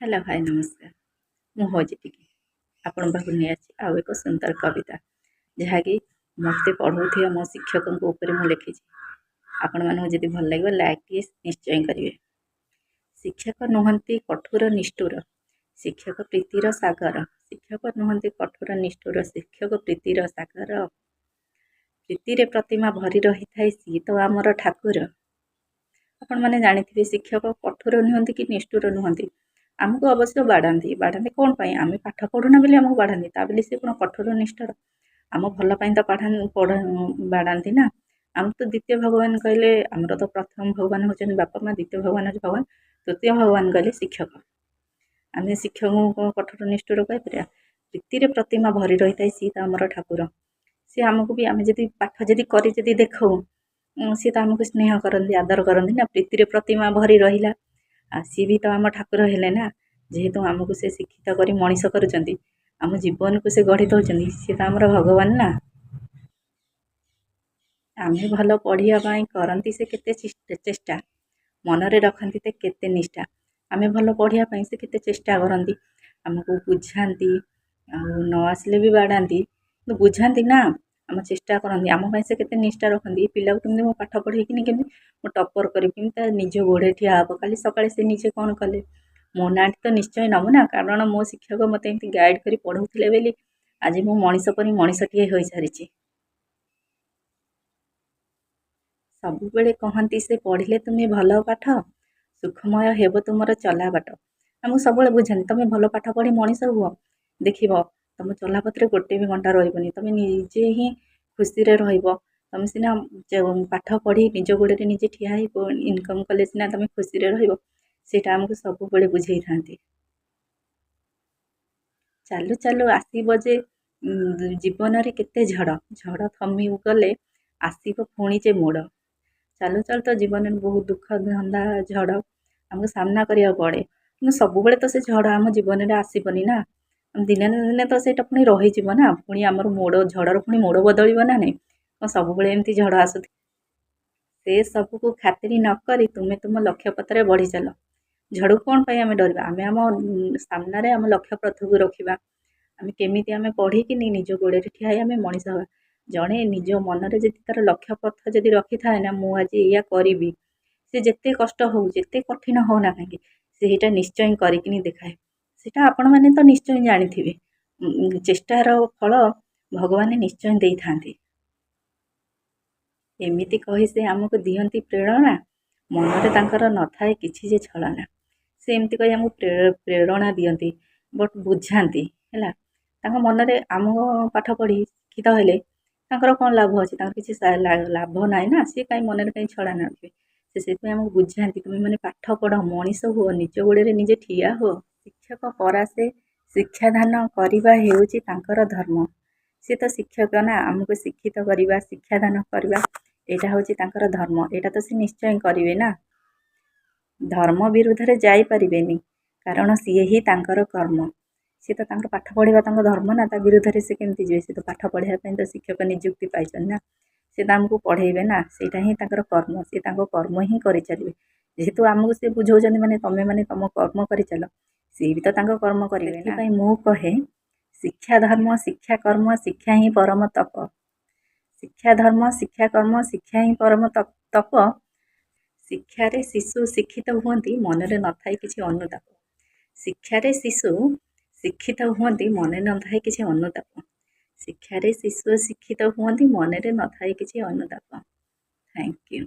Hello भाई नमस्कार। ମୁଁ ହଉଛି ଟିକେ ଆପଣଙ୍କ ପାଖକୁ ନେଇ ଆସିଛି ଆଉ ଏକ ସୁନ୍ଦର କବିତା ଯାହାକି ମୋତେ ପଢ଼ଉଥିବା ମୋ ଶିକ୍ଷକଙ୍କ ଉପରେ ମୁଁ ଲେଖିଛି। ଆପଣମାନଙ୍କୁ ଯଦି ଭଲ ଲାଗିବ ଲାଇକ୍ ଟିକେ ନିଶ୍ଚୟ କରିବେ। ଶିକ୍ଷକ ନୁହନ୍ତି କଠୋର ନିଷ୍ଠୁର, ଶିକ୍ଷକ ପ୍ରୀତିର ସାଗର। ଶିକ୍ଷକ ନୁହନ୍ତି କଠୋର ନିଷ୍ଠୁର, ଶିକ୍ଷକ ପ୍ରୀତିର ସାଗର। ପ୍ରୀତିରେ ପ୍ରତିମା ଭରି ରହିଥାଏ ସିଏ ତ ଆମର ଠାକୁର। ଆପଣମାନେ ଜାଣିଥିବେ ଶିକ୍ଷକ କଠୋର ନୁହନ୍ତି କି ନିଷ୍ଠୁର ନୁହନ୍ତି। ଆମକୁ ଅବଶ୍ୟ ବାଡ଼ାନ୍ତି କ'ଣ ପାଇଁ? ଆମେ ପାଠ ପଢ଼ୁନା ବୋଲି ଆମକୁ ବାଡ଼ାନ୍ତି, ତା ବୋଲି ସେ କ'ଣ କଠୋର ନିଷ୍ଠୁର? ଆମ ଭଲ ପାଇଁ ତ ବାଡ଼ାନ୍ତି ନା। ଆମର ତ ଦ୍ୱିତୀୟ ଭଗବାନ କହିଲେ, ଆମର ତ ପ୍ରଥମ ଭଗବାନ ହେଉଛନ୍ତି ବାପା ମା', ଦ୍ୱିତୀୟ ଭଗବାନ ହେଉଛି ଭଗବାନ, ତୃତୀୟ ଭଗବାନ କହିଲେ ଶିକ୍ଷକ। ଆମେ ଶିକ୍ଷକଙ୍କୁ କ'ଣ କଠୋର ନିଷ୍ଠୁର କହିପାରିବା? ପ୍ରୀତିରେ ପ୍ରତିମା ଭରି ରହିଥାଏ ସିଏ ତ ଆମର ଠାକୁର। ସିଏ ଆମକୁ ବି ଆମେ ଯଦି ପାଠ କରି ଯଦି ଦେଖାଉ, ସିଏ ତ ଆମକୁ ସ୍ନେହ କରନ୍ତି, ଆଦର କରନ୍ତି ନା। ପ୍ରୀତିରେ ପ୍ରତିମା ଭରି ରହିଲା, ଆଉ ସିଏ ବି ତ ଆମ ଠାକୁର ହେଲେ ନା। ଯେହେତୁ ଆମକୁ ସେ ଶିକ୍ଷିତ କରି ମଣିଷ କରୁଛନ୍ତି, ଆମ ଜୀବନକୁ ସେ ଗଢ଼ି ଦେଉଛନ୍ତି, ସିଏ ତ ଆମର ଭଗବାନ ନା। ଆମେ ଭଲ ପଢ଼ିବା ପାଇଁ କରନ୍ତି ସେ କେତେ ଚେଷ୍ଟା, ମନରେ ରଖନ୍ତି ସେ କେତେ ନିଷ୍ଠା। ଆମେ ଭଲ ପଢ଼ିବା ପାଇଁ ସେ କେତେ ଚେଷ୍ଟା କରନ୍ତି, ଆମକୁ ବୁଝାନ୍ତି, ଆଉ ନ ଆସିଲେ ବି ବାଡ଼ାନ୍ତି, କିନ୍ତୁ ବୁଝାନ୍ତି ନା। ଆମ ଚେଷ୍ଟା କରନ୍ତି, ଆମ ପାଇଁ ସେ କେତେ ନିଷ୍ଠା ରଖନ୍ତି। ପିଲାକୁ କେମିତି ମୁଁ ପାଠ ପଢ଼େଇକିନି କେମିତି ମୁଁ ଟପର୍ କରିବି, କେମିତି ତା ନିଜ ଗୋଡ଼ରେ ଠିଆ ହେବ। କାଲି ସକାଳେ ସେ ନିଜେ କ'ଣ କଲେ, ମୋ ନାଁଟି ତ ନିଶ୍ଚୟ ନେବ ନା। କାରଣ ମୋ ଶିକ୍ଷକ ମୋତେ ଏମିତି ଗାଇଡ଼ କରି ପଢ଼ଉଥିଲେ ବୋଲି ଆଜି ମୁଁ ମଣିଷ ପରି ମଣିଷଟିଏ ହୋଇସାରିଛି। ସବୁବେଳେ କହନ୍ତି ସେ ପଢ଼ିଲେ ତୁମେ ଭଲ ପାଠ, ସୁଖମୟ ହେବ ତୁମର ଚଲା ବାଟ। ଆମକୁ ସବୁବେଳେ ବୁଝାନ୍ତି ତୁମେ ଭଲ ପାଠ ପଢ଼ି ମଣିଷ ହୁଅ, ଦେଖିବ ତୁମ ଚଲାପଥରେ ଗୋଟେ ବି ଘଣ୍ଟା ରହିବନି, ତୁମେ ନିଜେ ହିଁ ଖୁସିରେ ରହିବ। ତୁମେ ସିନା ପାଠ ପଢ଼ି ନିଜ ଗୋଡ଼ରେ ନିଜେ ଠିଆ ହେଇ ଇନକମ୍ କଲେ ସିନା ତୁମେ ଖୁସିରେ ରହିବ। ସେଇଟା ଆମକୁ ସବୁବେଳେ ବୁଝେଇଥାନ୍ତି। ଚାଲୁ ଚାଲୁ ଆସିବ ଯେ ଜୀବନରେ କେତେ ଝଡ଼, ଝଡ଼ ଥମି ଗଲେ ଆସିବ ପୁଣି ଯେ ମୋଡ଼। ଚାଲୁ ଚାଲୁ ତ ଜୀବନରେ ବହୁତ ଦୁଃଖ ଧନ୍ଦା ଝଡ଼ ଆମକୁ ସାମ୍ନା କରିବାକୁ ପଡ଼େ, କିନ୍ତୁ ସବୁବେଳେ ତ ସେ ଝଡ଼ ଆମ ଜୀବନରେ ଆସିବନି ନା। ଦିନେ ନା ଦିନେ ତ ସେଇଟା ପୁଣି ରହିଯିବ ନା। ପୁଣି ଆମର ଝଡ଼ର ପୁଣି ମୋଡ଼ ବଦଳିବ ନା ନାହିଁ। କ'ଣ ସବୁବେଳେ ଏମିତି ଝଡ଼ ଆସୁଥିବ? ସେ ସବୁକୁ ଖାତିରି ନ କରି ତୁମେ ତୁମ ଲକ୍ଷ୍ୟ ପଥରେ ବଢ଼ି ଚାଲ। ଝଡ଼କୁ କ'ଣ ପାଇଁ ଆମେ ଡରିବା? ଆମେ ଆମ ସାମ୍ନାରେ ଆମ ଲକ୍ଷ୍ୟ ପଥକୁ ରଖିବା। ଆମେ କେମିତି ଆମେ ପଢ଼ିକିନି ନିଜ ଗୋଡ଼ରେ ଠିଆ ହେଇ ଆମେ ମଣିଷ ହେବା। ଜଣେ ନିଜ ମନରେ ଯଦି ତା'ର ଲକ୍ଷ୍ୟ ପଥ ଯଦି ରଖିଥାଏ ନା, ମୁଁ ଆଜି ଏଇଆ କରିବି, ସେ ଯେତେ କଷ୍ଟ ହେଉ ଯେତେ କଠିନ ହେଉ ନା କାହିଁକି, ସେଇଟା ନିଶ୍ଚୟ କରିକିନି ଦେଖାଏ। ସେଇଟା ଆପଣମାନେ ତ ନିଶ୍ଚୟ ଜାଣିଥିବେ, ଚେଷ୍ଟାର ଫଳ ଭଗବାନ ନିଶ୍ଚୟ ଦେଇଥାନ୍ତି। ଏମିତି କହି ସେ ଆମକୁ ଦିଅନ୍ତି ପ୍ରେରଣା, ମନରେ ତାଙ୍କର ନଥାଏ କିଛି ଯେ ଛଳନା। ସେ ଏମିତି କହି ଆମକୁ ପ୍ରେରଣା ଦିଅନ୍ତି, ବଟ୍ ବୁଝାନ୍ତି ହେଲା। ତାଙ୍କ ମନରେ ଆମ ପାଠ ପଢ଼ି ଶିକ୍ଷିତ ହେଲେ ତାଙ୍କର କ'ଣ ଲାଭ ଅଛି? ତାଙ୍କର କିଛି ଲାଭ ନାହିଁ ନା। ସିଏ କାହିଁ ମନରେ କାହିଁ ଛଳନା ରଖିବେ? ସେ ସେଥିପାଇଁ ଆମକୁ ବୁଝାନ୍ତି, ତୁମେମାନେ ପାଠ ପଢ଼, ମଣିଷ ହୁଅ, ନିଜ ଗୋଡ଼ରେ ନିଜେ ଠିଆ ହୁଅ। ଶିକ୍ଷକ ପରାସେ ଶିକ୍ଷାଦାନ କରିବା ହେଉଛି ତାଙ୍କର ଧର୍ମ। ସିଏ ତ ଶିକ୍ଷକ ନା, ଆମକୁ ଶିକ୍ଷିତ କରିବା, ଶିକ୍ଷାଦାନ କରିବା, ଏଇଟା ହେଉଛି ତାଙ୍କର ଧର୍ମ। ଏଇଟା ତ ସେ ନିଶ୍ଚୟ କରିବେ ନା। ଧର୍ମ ବିରୁଦ୍ଧରେ ଯାଇପାରିବେନି, କାରଣ ସିଏ ହିଁ ତାଙ୍କର କର୍ମ। ସିଏ ତ ତାଙ୍କର ପାଠ ପଢ଼ିବା ତାଙ୍କ ଧର୍ମ ନା, ତା ବିରୁଦ୍ଧରେ ସେ କେମିତି ଯିବେ? ସେ ତ ପାଠ ପଢ଼ିବା ପାଇଁ ତ ଶିକ୍ଷକ ନିଯୁକ୍ତି ପାଇଛନ୍ତି ନା। ସେ ତ ଆମକୁ ପଢ଼େଇବେ ନା, ସେଇଟା ହିଁ ତାଙ୍କର କର୍ମ। ସେ ତାଙ୍କ କର୍ମ ହିଁ କରିଚାଲିବେ। ଯେହେତୁ ଆମକୁ ସେ ବୁଝାଉଛନ୍ତି ମାନେ ତୁମେମାନେ ତୁମ କର୍ମ କରିଚାଲ, ସିଏ ବି ତ ତାଙ୍କ କର୍ମ କରିବେ। ସେଥିପାଇଁ ମୁଁ କହେ ଶିକ୍ଷା ଧର୍ମ, ଶିକ୍ଷା କର୍ମ, ଶିକ୍ଷା ହିଁ ପରମ ତପ। ଶିକ୍ଷା ଧର୍ମ, ଶିକ୍ଷା କର୍ମ, ଶିକ୍ଷା ହିଁ ପରମ ତପ। ଶିକ୍ଷାରେ ଶିଶୁ ଶିକ୍ଷିତ ହୁଅନ୍ତି, ମନରେ ନଥାଏ କିଛି ଅନୁତାପ। ଶିକ୍ଷାରେ ଶିଶୁ ଶିକ୍ଷିତ ହୁଅନ୍ତି, ମନରେ ନଥାଏ କିଛି ଅନୁତାପ। ଶିକ୍ଷାରେ ଶିଶୁ ଶିକ୍ଷିତ ହୁଅନ୍ତି, ମନରେ ନଥାଏ କିଛି ଅନୁତାପ। Thank you.